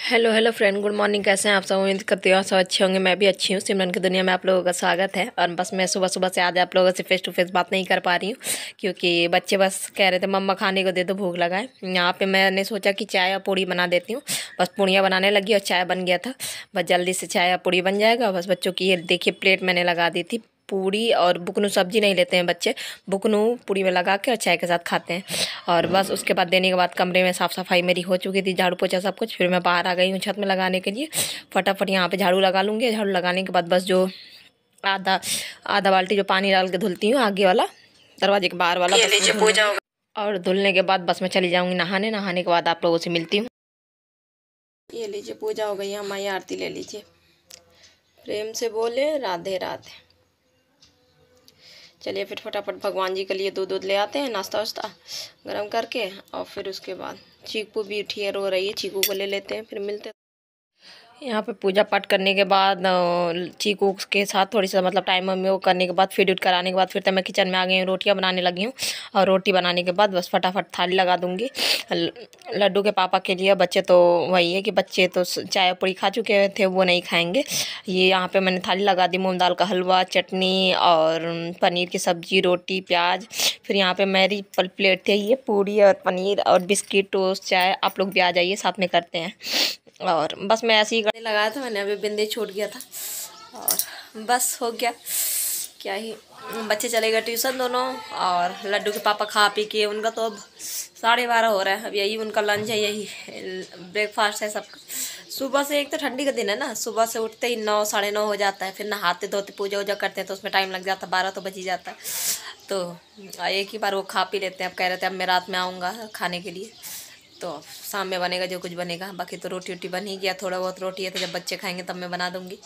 Hello hello friend, good morning. कैसे हैं आप सब? उम्मीद करती हूँ आप सब अच्छे होंगे। मैं भी अच्छी हूँ। सिमरन की दुनिया में आप लोगों का स्वागत है। और बस मैं सुबह सुबह से आज आप लोगों से फेस टू फेस बात नहीं कर पा रही हूँ, क्योंकि बच्चे बस कह रहे थे मम्मा खाने को दे दो, भूख लगा है। यहाँ पे मैंने सोचा कि चाय या पूड़ी बना देती हूँ। बस पूड़ियाँ बनाने लगी और चाय बन गया था। बस जल्दी से चाय या पूड़ी बन जाएगा। बस बच्चों की ये देखिए प्लेट मैंने लगा दी थी। पूड़ी और बुकनू सब्जी नहीं लेते हैं बच्चे, बुकनू पूड़ी में लगा के और चाय के साथ खाते हैं। और बस उसके बाद देने के बाद कमरे में साफ़ सफाई मेरी हो चुकी थी, झाड़ू पोछा सब कुछ। फिर मैं बाहर आ गई हूँ छत में लगाने के लिए। फटाफट यहाँ पे झाड़ू लगा लूँगी। झाड़ू लगाने के बाद बस जो आधा आधा बाल्टी जो पानी डाल के धुलती हूँ, आगे वाला दरवाजे के बाहर वाला, बस वो पूजा होगा। और धुलने के बाद बस मैं चली जाऊँगी नहाने। नहाने के बाद आप लोगों से मिलती हूँ। ये लीजिए पूजा हो गई है, माई आरती ले लीजिए। प्रेम से बोले राधे राधे। चलिए फिर फटाफट भगवान जी के लिए दूध ले आते हैं, नाश्ता वास्ता गरम करके। और फिर उसके बाद चीकू भी उठी है, रो रही है, चीकू को ले लेते हैं, फिर मिलते हैं। यहाँ पे पूजा पाठ करने के बाद चीकू के साथ थोड़ी सा मतलब टाइम में वो करने के बाद फीड कराने के बाद फिर तो मैं किचन में आ गई हूँ, रोटियाँ बनाने लगी हूँ। और रोटी बनाने के बाद बस फटाफट थाली लगा दूँगी लड्डू के पापा के लिए। बच्चे तो वही है कि बच्चे तो चाय पूड़ी खा चुके थे, वो नहीं खाएंगे। ये यहाँ पे मैंने थाली लगा दी, मूंग दाल का हलवा, चटनी और पनीर की सब्जी, रोटी, प्याज। फिर यहाँ पे मेरी प्लेट थी, ये पूड़ी और पनीर और बिस्किट, टोस्ट, चाय। आप लोग भी आ जाइए, साथ में करते हैं। और बस मैं ऐसे ही गले लगाया था मैंने, अभी बिंदी छूट गया था और बस हो गया। क्या ही, बच्चे चले गए ट्यूशन दोनों। और लड्डू के पापा खा पी के, उनका तो अब 12:30 हो रहा है। अब यही उनका लंच है, यही ब्रेकफास्ट है सबका। सुबह से एक तो ठंडी का दिन है ना, सुबह से उठते ही 9 साढ़े 9 हो जाता है। फिर नहाते धोते पूजा वूजा करते हैं तो उसमें टाइम लग जाता है, 12 तो बज ही जाता है। तो एक ही बार वो खा पी लेते हैं। अब कह रहे थे अब मैं रात में आऊँगा खाने के लिए, तो शाम में बनेगा जो कुछ बनेगा। बाकी तो रोटी वोटी बन ही गया, थोड़ा बहुत रोटी है तो जब बच्चे खाएंगे तब मैं बना दूँगी।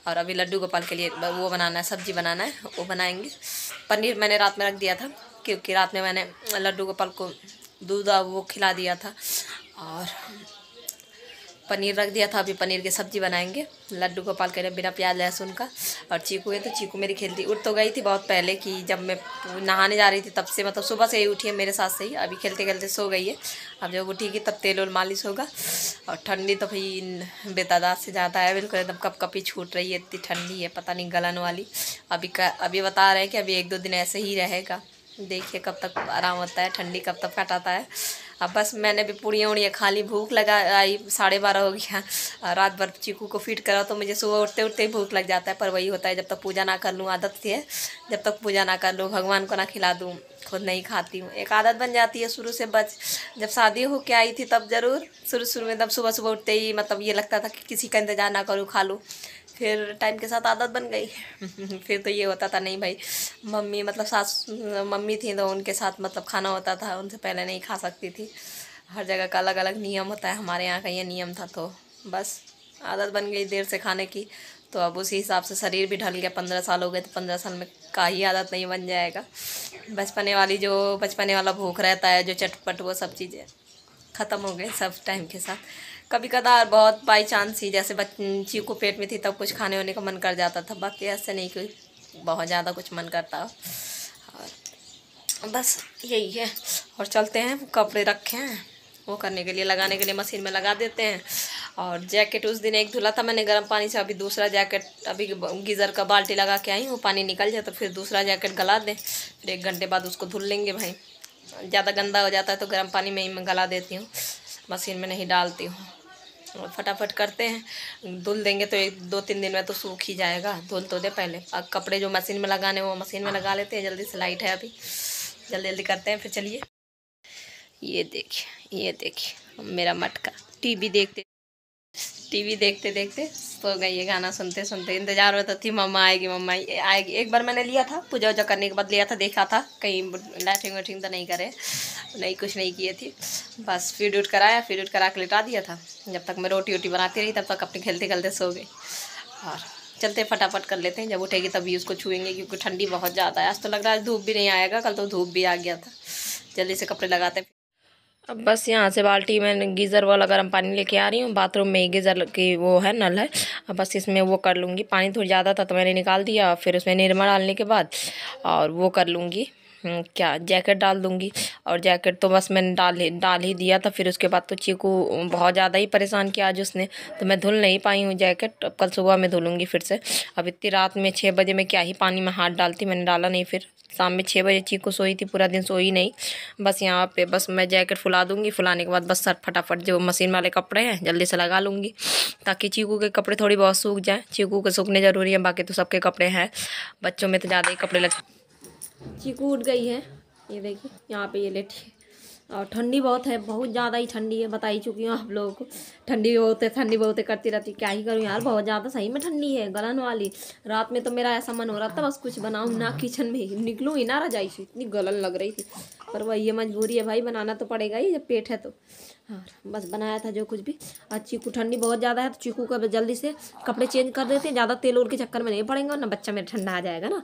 और अभी लड्डू गोपाल के लिए वो बनाना है, सब्जी बनाना है, वो बनाएंगे। पनीर मैंने रात में रख दिया था, क्योंकि रात में मैंने लड्डू गोपाल को दूध वो खिला दिया था। और पनीर रख दिया था, अभी पनीर की सब्जी बनाएंगे। लड्डू गोपाल के लिए बिना प्याज लहसुन का। और चीकू है तो चीकू मेरी खेलती, उठ तो गई थी बहुत पहले कि जब मैं नहाने जा रही थी तब से, मतलब सुबह से ही उठी है मेरे साथ से ही। अभी खेलते खेलते सो गई है। अब जब उठेगी तब तेल और मालिश होगा। और ठंडी तो भाई बेतादाद से ज़्यादा है, बिल्कुल एकदम कप कपी छूट रही है, इतनी ठंडी है पता नहीं गलन वाली। अभी बता रहे हैं कि अभी 1-2 दिन ऐसे ही रहेगा। देखिए कब तक आराम होता है, ठंडी कब तक हटाता है। अब बस मैंने भी पूड़ियाँ उड़ियाँ खा ली, भूख लगा आई, 12:30 हो गया। रात भर चीकू को फीड करा तो मुझे सुबह उठते उठते ही भूख लग जाता है। पर वही होता है, जब तक पूजा ना कर लूँ, आदत थी है, जब तक पूजा ना कर लूँ, भगवान को ना खिला दूँ, खुद नहीं खाती हूँ। एक आदत बन जाती है शुरू से। जब शादी हो के आई थी तब ज़रूर शुरू में एकदम सुबह सुबह उठते ही मतलब ये लगता था कि किसी का इंतज़ार ना करूँ, खा लूँ। फिर टाइम के साथ आदत बन गई। फिर तो ये होता था नहीं भाई, मम्मी मतलब सास मम्मी थी तो उनके साथ मतलब खाना होता था, उनसे पहले नहीं खा सकती थी। हर जगह का अलग अलग नियम होता है, हमारे यहाँ का ये नियम था। तो बस आदत बन गई देर से खाने की, तो अब उसी हिसाब से शरीर भी ढल गया। 15 साल हो गए तो 15 साल में का ही आदत नहीं बन जाएगा। बचपने वाला भूख रहता है, जो चटपट, वो सब चीज़ें ख़त्म हो गए सब टाइम के साथ। कभी कदार बहुत बाई चांस ही, जैसे बच्ची को पेट में थी तब कुछ खाने होने का मन कर जाता था, बाकी ऐसे नहीं कोई बहुत ज़्यादा कुछ मन करता। और बस यही है। और चलते हैं, कपड़े रखे हैं वो करने के लिए, लगाने के लिए मशीन में लगा देते हैं। और जैकेट उस दिन एक धुला था मैंने गर्म पानी से, अभी दूसरा जैकेट, अभी गीज़र का बाल्टी लगा के आई हूँ, पानी निकल जाए तो फिर दूसरा जैकेट गला दें, फिर 1 घंटे बाद उसको धुल लेंगे। भाई ज़्यादा गंदा हो जाता है तो गर्म पानी में ही मैं गला देती हूँ, मशीन में नहीं डालती हूँ। और फटाफट करते हैं, धुल देंगे तो 1-2-3 दिन में तो सूख ही जाएगा। धुल तो दे पहले, अब कपड़े जो मशीन में लगाने वो मशीन में लगा लेते हैं जल्दी से। लाइट है अभी, जल्दी जल्दी करते हैं फिर। चलिए ये देखिए मेरा मटका टीवी देखते देखते सो गई है। गाना सुनते सुनते इंतजार में तो थी मम्मा आएगी मम्मा आएगी। एक बार मैंने लिया था पूजा वूजा करने के बाद, लिया था, देखा था कहीं लैट्रिन वैट्रिन तो नहीं करे, नहीं कुछ नहीं किए थी। बस फीड उट कराया, फीड उट करा के लिटा दिया था। जब तक मैं रोटी वोटी बनाती रही तब तक अपने खेलते खेलते सो गई। और चलते फटाफट कर लेते हैं, जब उठेगी तभी उसको छुएंगे, क्योंकि ठंडी बहुत ज़्यादा है। आज तो लग रहा है धूप भी नहीं आएगा, कल तो धूप भी आ गया था। जल्दी से कपड़े लगाते हैं। अब बस यहाँ से बाल्टी में गीज़र वाला गर्म पानी लेके आ रही हूँ। बाथरूम में गीज़र की वो है, नल है। अब बस इसमें वो कर लूँगी। पानी थोड़ा ज़्यादा था तो मैंने निकाल दिया, फिर उसमें निरमा डालने के बाद और वो कर लूँगी, क्या जैकेट डाल दूँगी। और जैकेट तो बस मैंने डाल ही दिया था। फिर उसके बाद तो चीकू बहुत ज़्यादा ही परेशान किया आज उसने, तो मैं धुल नहीं पाई हूँ जैकेट। अब कल सुबह मैं धुलूँगी फिर से। अब इतनी रात में 6 बजे मैं क्या ही पानी में हाथ डालती, मैंने डाला नहीं। फिर शाम में 6 बजे चीकू सोई थी, पूरा दिन सोई नहीं। बस यहाँ पे बस मैं जैकेट फुला दूँगी, फुलाने के बाद बस सर फटाफट जो मशीन वाले कपड़े हैं जल्दी से लगा लूँगी, ताकि चीकू के कपड़े थोड़ी बहुत सूख जाएँ। चीकू के सूखने ज़रूरी है, बाकी तो सबके कपड़े हैं, बच्चों में तो ज़्यादा ही कपड़े लग। चीकू उठ गई है, ये देखिए यहाँ पे ये लेटी है। और ठंडी बहुत है, बहुत ज़्यादा ही ठंडी है, बता ही चुकी हूँ आप लोगों को। ठंडी बहुत है करती रहती, क्या ही करूँ यार, बहुत ज़्यादा सही में ठंडी है, गलन वाली। रात में तो मेरा ऐसा मन हो रहा था बस कुछ बनाऊँ ना, किचन में निकलूँ ही ना रजाई से, इतनी गलन लग रही थी। पर वही ये मजबूरी है भाई, बनाना तो पड़ेगा ही जब पेट है तो। हाँ बस बनाया था जो कुछ भी। और चीकू ठंडी बहुत ज़्यादा है तो चीकू का जल्दी से कपड़े चेंज कर देते हैं, ज़्यादा तेल ओल के चक्कर में नहीं पड़ेंगे ना, बच्चा मेरा ठंडा आ जाएगा ना।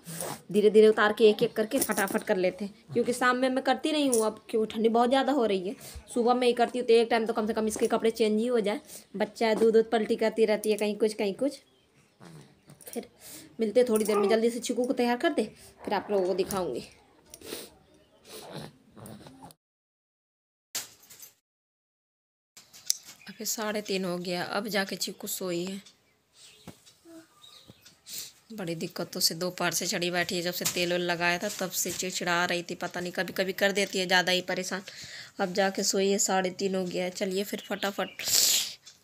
धीरे धीरे उतार के एक एक करके फटाफट कर लेते हैं, क्योंकि शाम में मैं करती नहीं हूँ अब, क्योंकि ठंडी बहुत ज़्यादा हो रही है। सुबह में ही करती हूँ तो एक टाइम तो कम से कम इसके कपड़े चेंज ही हो जाए। बच्चा दूध पलटी करती रहती है, कहीं कुछ कहीं कुछ। फिर मिलते थोड़ी देर में, जल्दी से चीकू को तैयार कर दे, फिर आप लोगों को दिखाऊंगी। अभी 3:30 हो गया, अब जाके चीकू सोई है। बड़ी दिक्कतों से दोपहर से चढ़ी बैठी है, जब से तेल वेल लगाया था तब से चिड़चिड़ा रही थी, पता नहीं कभी कभी कर देती है ज़्यादा ही परेशान। अब जाके सोई है, 3:30 हो गया है। चलिए फिर फटाफट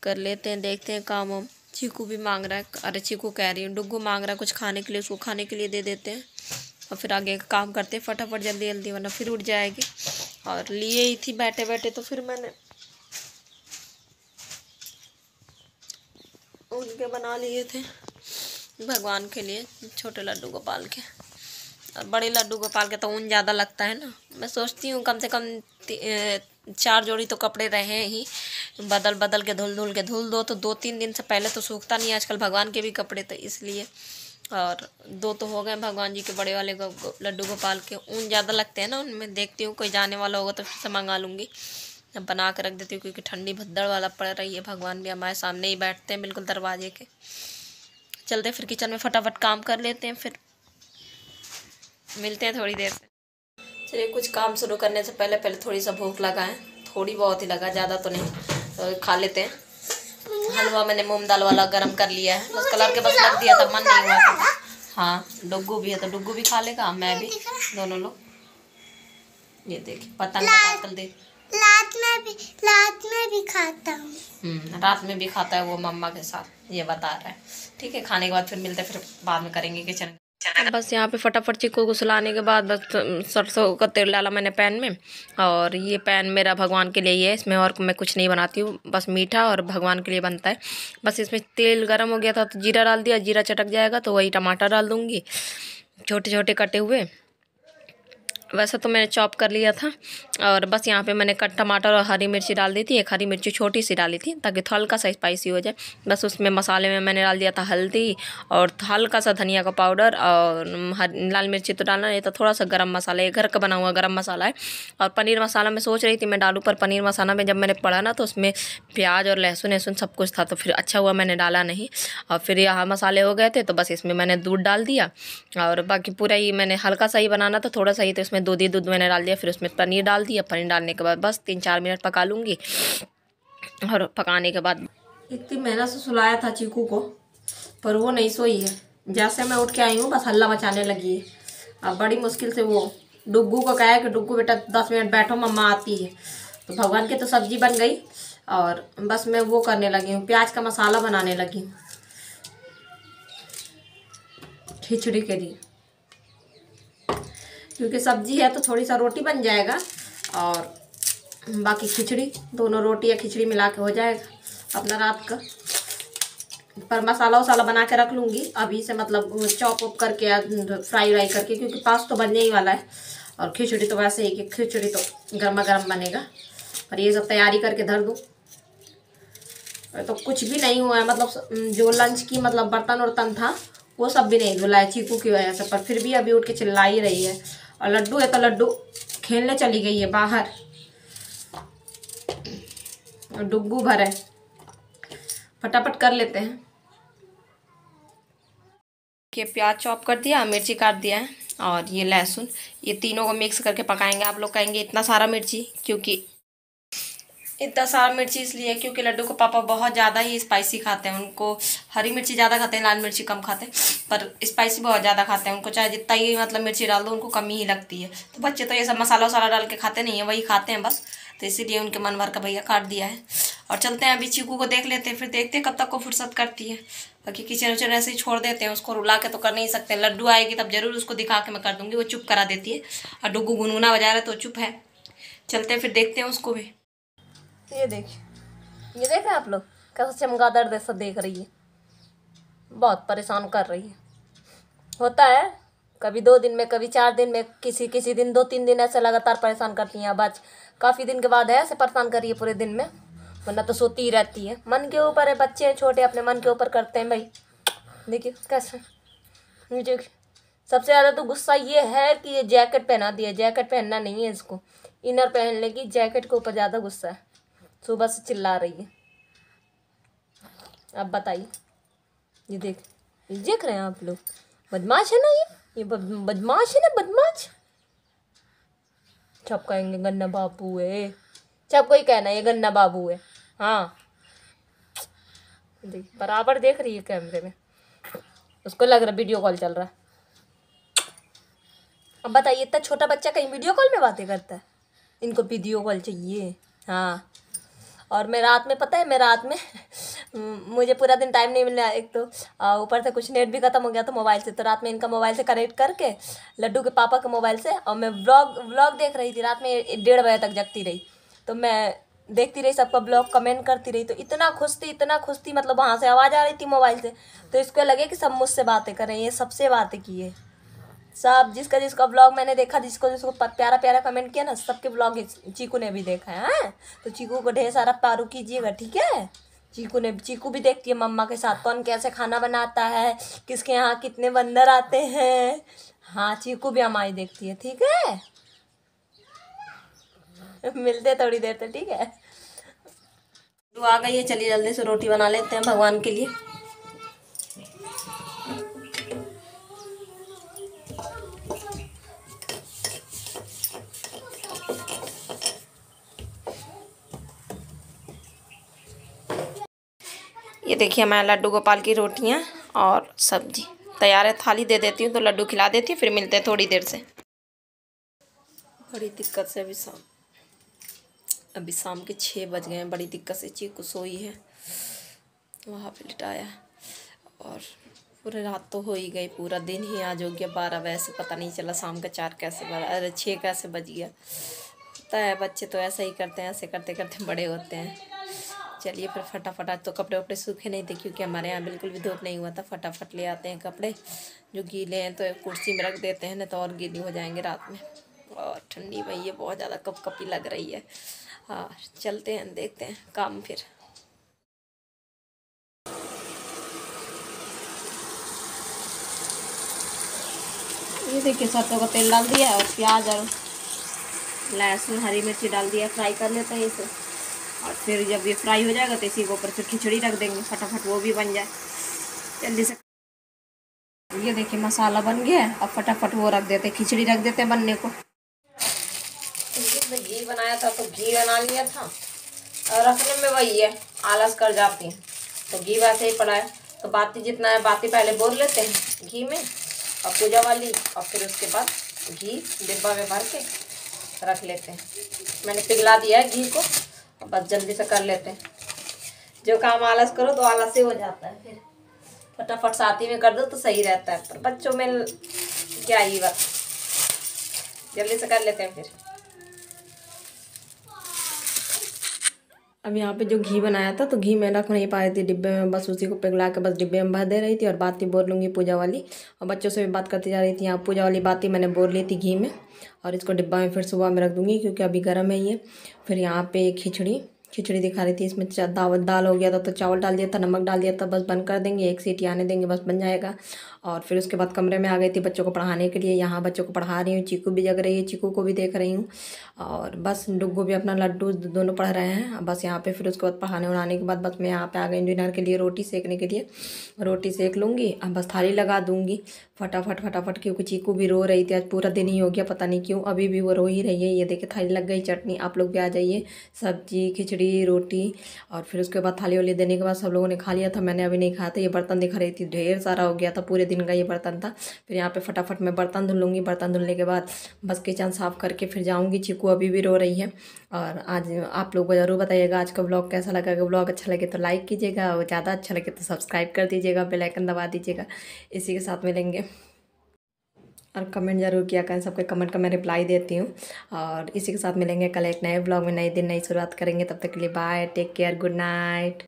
कर लेते हैं, देखते हैं काम वाम। चीकू भी मांग रहा है, अरे चीकू कह रही हूँ, डुग्गू मांग रहा है कुछ खाने के लिए, उसको खाने के लिए दे देते हैं और फिर आगे का काम करते हैं फटाफट जल्दी जल्दी, वरना फिर उठ जाएगी। और लिए ही थी बैठे बैठे, तो फिर मैंने उनके बना लिए थे भगवान के लिए, छोटे लड्डू गोपाल के। और बड़े लड्डू गोपाल के तो ऊन ज़्यादा लगता है ना, मैं सोचती हूँ कम से कम 4 जोड़ी तो कपड़े रहे ही, बदल बदल के धुल के धुल दो तो 2-3 दिन से पहले तो सूखता नहीं आजकल भगवान के भी कपड़े, तो इसलिए। और 2 तो हो गए भगवान जी के बड़े वाले लड्डू गोपाल के, ऊन ज़्यादा लगते हैं ना उनमें। देखती हूँ कोई जाने वाला होगा तो फिर से मंगा लूँगी, अब बना कर रख देती हूँ, क्योंकि ठंडी भद्दड़ वाला पड़ रही है। भगवान भी हमारे सामने ही बैठते हैं बिल्कुल दरवाजे के। चलते फिर किचन में फटाफट काम कर लेते हैं, फिर मिलते हैं थोड़ी देर से। चलिए कुछ काम शुरू करने से पहले थोड़ी सा भूख लगा है, थोड़ी बहुत ही लगा, ज़्यादा तो नहीं, तो खा लेते हैं। हलवा मैंने मूंग दाल वाला गरम कर लिया है, बस कलर के बस रख दिया था, मन नहीं हुआ था। हाँ डुग्गू भी है तो डुग्गू भी खा लेगा, मैं भी, दोनों लोग। ये देखिए पतंग आजकल देख, रात में भी खाता हूँ। रात में भी खाता है वो मम्मा के साथ, ये बता रहा है। ठीक है, खाने के बाद फिर मिलते हैं, फिर बाद में करेंगे किचन। बस यहाँ पे फटाफट चीकू को सुलाने के बाद बस सरसों का तेल डाला मैंने पैन में। और ये पैन मेरा भगवान के लिए ही है, इसमें और मैं कुछ नहीं बनाती हूँ, बस मीठा और भगवान के लिए बनता है। बस इसमें तेल गर्म हो गया था तो जीरा डाल दिया, जीरा चटक जाएगा तो वही टमाटर डाल दूँगी छोटे छोटे कटे हुए। वैसे तो मैंने चॉप कर लिया था। और बस यहाँ पे मैंने कट टमाटर और हरी मिर्ची डाल दी थी, एक हरी मिर्ची छोटी सी डाली थी ताकि हल्का सा स्पाइसी हो जाए। बस उसमें मसाले में मैंने डाल दिया था हल्दी और हल्का सा धनिया का पाउडर, और लाल मिर्ची तो डालना नहीं, तो थोड़ा सा गरम मसाला, ये घर का बना हुआ गरम मसाला है। और पनीर मसाला मैं सोच रही थी मैं डालूँ, पर पनीर मसाला में जब मैंने पढ़ा ना तो उसमें प्याज और लहसुन सब कुछ था, तो फिर अच्छा हुआ मैंने डाला नहीं। और फिर यहाँ मसाले हो गए थे तो बस इसमें मैंने दूध डाल दिया, और बाकी पूरा ही मैंने हल्का सा ही बनाना था, थोड़ा सा ही, तो इसमें दूध मैंने डाल दिया। फिर उसमें पनीर डाल दिया, पनीर डालने के बाद बस 3-4 मिनट पका लूँगी। और पकाने के बाद इतनी मेहनत से सुलाया था चीकू को, पर वो नहीं सोई है। जैसे मैं उठ के आई हूँ बस हल्ला मचाने लगी है। अब बड़ी मुश्किल से वो डुग्गू को कहा है कि डुग्गू बेटा 10 मिनट बैठो, मम्मा आती है। तो भगवान की तो सब्जी बन गई, और बस मैं वो करने लगी हूँ, प्याज का मसाला बनाने लगी हूँ खिचड़ी के लिए, क्योंकि सब्जी है तो थोड़ी सा रोटी बन जाएगा और बाकी खिचड़ी, दोनों रोटी या खिचड़ी मिला के हो जाएगा अपना रात का। पर मसाला वसाला बना के रख लूँगी अभी से, मतलब चॉप अप करके या फ्राई करके, क्योंकि पास तो बनने ही वाला है। और खिचड़ी तो वैसे ही कि खिचड़ी तो गर्मा गर्म बनेगा, पर ये सब तैयारी करके धर दूँ। तो कुछ भी नहीं हुआ है, मतलब जो लंच की मतलब बर्तन वर्तन था वो सब भी नहीं धुला है चीकू की वजह से, पर फिर भी अभी उठ के चिल्ला ही रही है। और लड्डू है तो लड्डू खेलने चली गई है बाहर, और डुग्गू भर है। फटाफट कर लेते हैं कि प्याज चॉप कर दिया, मिर्ची काट दिया है, और ये लहसुन, ये तीनों को मिक्स करके पकाएंगे। आप लोग कहेंगे इतना सारा मिर्ची, क्योंकि इतना सारा मिर्ची इसलिए क्योंकि लड्डू को पापा बहुत ज़्यादा ही स्पाइसी खाते हैं। उनको हरी मिर्ची ज़्यादा खाते हैं, लाल मिर्ची कम खाते हैं, पर स्पाइसी बहुत ज़्यादा खाते हैं। उनको चाहे जितना ही मतलब मिर्ची डाल दो उनको कमी ही लगती है। तो बच्चे तो ये सब मसाला वसाला डाल के खाते नहीं है, वही खाते हैं बस। तो इसीलिए उनके मन भर का भैया काट दिया है। और चलते हैं अभी चीकू को देख लेते हैं, फिर देखते हैं कब तक को फुर्सत करती है। बाकी किचन उचन ऐसे ही छोड़ देते हैं, उसको रुला के तो कर नहीं सकते। लड्डू आएगी तब जरूर उसको दिखा के मैं कर दूँगी, वो चुप करा देती है। और डुग्गू गुनगुना बजा रहा है तो चुप है। चलते हैं फिर देखते हैं उसको भी। ये देखिए, ये देख रहे हैं आप लोग कैसा चमगादड़ जैसा देख रही है, बहुत परेशान कर रही है। होता है कभी 2 दिन में, कभी 4 दिन में, किसी दिन 2-3 दिन ऐसे लगातार परेशान करती हैं। अब आज काफ़ी दिन के बाद है ऐसे परेशान कर रही है पूरे दिन में, वरना तो सोती ही रहती है। मन के ऊपर है, बच्चे हैं छोटे, अपने मन के ऊपर करते हैं भाई। देखिए कैसे, देखिए सबसे ज़्यादा तो गुस्सा ये है कि ये जैकेट पहना दिया। जैकेट पहनना नहीं है इसको, इनर पहन लेगी। जैकेट के ऊपर ज़्यादा गुस्सा है, सुबह से चिल्ला रही है। अब बताइए, ये देख रहे हैं आप लोग, बदमाश है ना ये बदमाश है ना, बदमाश। सब कहेंगे गन्ना बाबू है, सब कोई कहना ये गन्ना बाबू है। हाँ देख, बराबर देख रही है कैमरे में, उसको लग रहा वीडियो कॉल चल रहा है। अब बताइए, इतना छोटा बच्चा कहीं वीडियो कॉल में बातें करता है? इनको वीडियो कॉल चाहिए। हाँ, और मैं रात में, पता है मैं रात में मुझे पूरा दिन टाइम नहीं मिला, एक तो ऊपर से कुछ नेट भी ख़त्म हो गया था मोबाइल से। तो रात में इनका मोबाइल से कनेक्ट करके लड्डू के पापा के मोबाइल से, और मैं व्लॉग देख रही थी। रात में 1:30 बजे तक जगती रही, तो मैं देखती रही सबका ब्लॉग, कमेंट करती रही। तो इतना खुश थी, मतलब वहाँ से आवाज़ आ रही थी मोबाइल से, तो इसको लगे कि सब मुझसे बातें कर रहे हैं। ये सबसे बातें की है सब, जिसका ब्लॉग मैंने देखा, जिसको प्यारा प्यारा कमेंट किया ना, सबके ब्लॉग चीकू ने भी देखा है। तो चीकू को ढेर सारा प्यारू कीजिएगा, ठीक है। चीकू भी देखती है मम्मा के साथ कौन कैसे खाना बनाता है, किसके यहाँ कितने बंदर आते हैं। हाँ, चीकू भी हमारी देखती है, ठीक है। मिलते थोड़ी देर तक, ठीक है। तो आ गई है, चलिए जल्दी से रोटी बना लेते हैं भगवान के लिए। ये देखिए हमारे लड्डू गोपाल की रोटियां और सब्जी तैयार है। थाली दे देती हूँ तो लड्डू खिला देती है, फिर मिलते हैं थोड़ी देर से। बड़ी दिक्कत से अभी शाम के 6 बज गए हैं। बड़ी दिक्कत से चीकू सोई है, वहाँ पे लिटाया, और पूरे रात तो हो ही गई, पूरा दिन ही आज हो गया। 12 बजे से पता नहीं चला शाम का 4 कैसे बजा, अरे 6 कैसे बज गया। होता है, बच्चे तो ऐसा ही करते हैं, ऐसे करते करते बड़े होते हैं। चलिए फिर फटाफट, आज तो कपड़े वपड़े सूखे नहीं थे क्योंकि हमारे यहाँ बिल्कुल भी धूप नहीं हुआ था। फटाफट ले आते हैं कपड़े, जो गीले हैं तो कुर्सी में रख देते हैं, नहीं तो और गीली हो जाएंगे रात में। और ठंडी में ये बहुत ज़्यादा कपकपी लग रही है। हाँ, चलते हैं, देखते हैं काम फिर। ये देखिए सरसों का तेल डाल दिया और प्याज और लहसुन हरी मिर्ची डाल दिया, फ्राई कर लेते हैं इसे। और फिर जब ये फ्राई हो जाएगा तो इसी के ऊपर फिर खिचड़ी रख देंगे, फटाफट वो भी बन जाए जल्दी से। ये देखिए मसाला बन गया, अब फटाफट वो रख देते, खिचड़ी रख देते हैं बनने को। घी बनाया था तो घी बना लिया था, और रखने में वही है, आलस कर जाती है तो घी वैसे ही पड़ा है। तो बाती जितना है बाती पहले बोल लेते हैं घी में, और पूजा वाली, और फिर उसके बाद घी डिब्बा में भर के रख लेते हैं। मैंने पिघला दिया है घी को, बस जल्दी से कर लेते हैं। जो काम आलस करो तो आलस से हो जाता है, फिर फटाफट साथी में कर दो तो सही रहता है। पर बच्चों में क्या ही बात, जल्दी से कर लेते हैं फिर। अब यहाँ पे जो घी बनाया था तो घी मैं रख नहीं पाई थी डिब्बे में, बस उसी को पिघला के बस डिब्बे में भर दे रही थी। और बाती बोल लूँगी पूजा वाली, और बच्चों से भी बात करती जा रही थी। यहाँ पूजा वाली बाती मैंने बोल ली थी घी में, और इसको डिब्बा में फिर सुबह में रख दूँगी क्योंकि अभी गर्म है ये। फिर यहाँ पे खिचड़ी दिखा रही थी। इसमें दाल हो गया था तो चावल डाल दिया था, नमक डाल दिया था, बस बंद कर देंगे, 1 सीटी आने देंगे, बस बन जाएगा। और फिर उसके बाद कमरे में आ गई थी बच्चों को पढ़ाने के लिए। यहाँ बच्चों को पढ़ा रही हूँ, चीकू भी जग रही है, चीकू को भी देख रही हूँ। और बस डुग्गू भी अपना लड्डू दोनों पढ़ रहे हैं। बस यहाँ पे फिर उसके बाद पढ़ाने उड़ाने के बाद बस मैं यहाँ पे आ गई डिनर के लिए, रोटी सेकने के लिए। रोटी सेक लूँगी, अब बस थाली लगा दूँगी फटाफट फटाफट, क्योंकि चीकू भी रो रही थी। आज पूरा दिन ही हो गया, पता नहीं क्यों अभी भी वो रो ही रही है। ये देखिए थाली लग गई, चटनी, आप लोग भी आ जाइए, सब्जी खिचड़ी रोटी। और फिर उसके बाद थाली वाली देने के बाद सब लोगों ने खा लिया था, मैंने अभी नहीं खाया था। ये बर्तन दिखा रही थी, ढेर सारा हो गया था, पूरे दिन का ये बर्तन था। फिर यहाँ पे फटाफट मैं बर्तन धुल लूँगी, बर्तन धुलने के बाद बस किचन साफ़ करके फिर जाऊँगी। चीकू अभी भी रो रही है। और आज आप लोग को ज़रूर बताइएगा आज का ब्लॉग कैसा लगा। अगर ब्लॉग अच्छा लगे तो लाइक कीजिएगा, और ज़्यादा अच्छा लगे तो सब्सक्राइब कर दीजिएगा, बेल आइकन दबा दीजिएगा। इसी के साथ मिलेंगे, और कमेंट जरूर किया करें, सबके कमेंट का मैं रिप्लाई देती हूँ। और इसी के साथ मिलेंगे कल एक नए ब्लॉग में, नए दिन नई शुरुआत करेंगे। तब तक के लिए bye, take care, good night.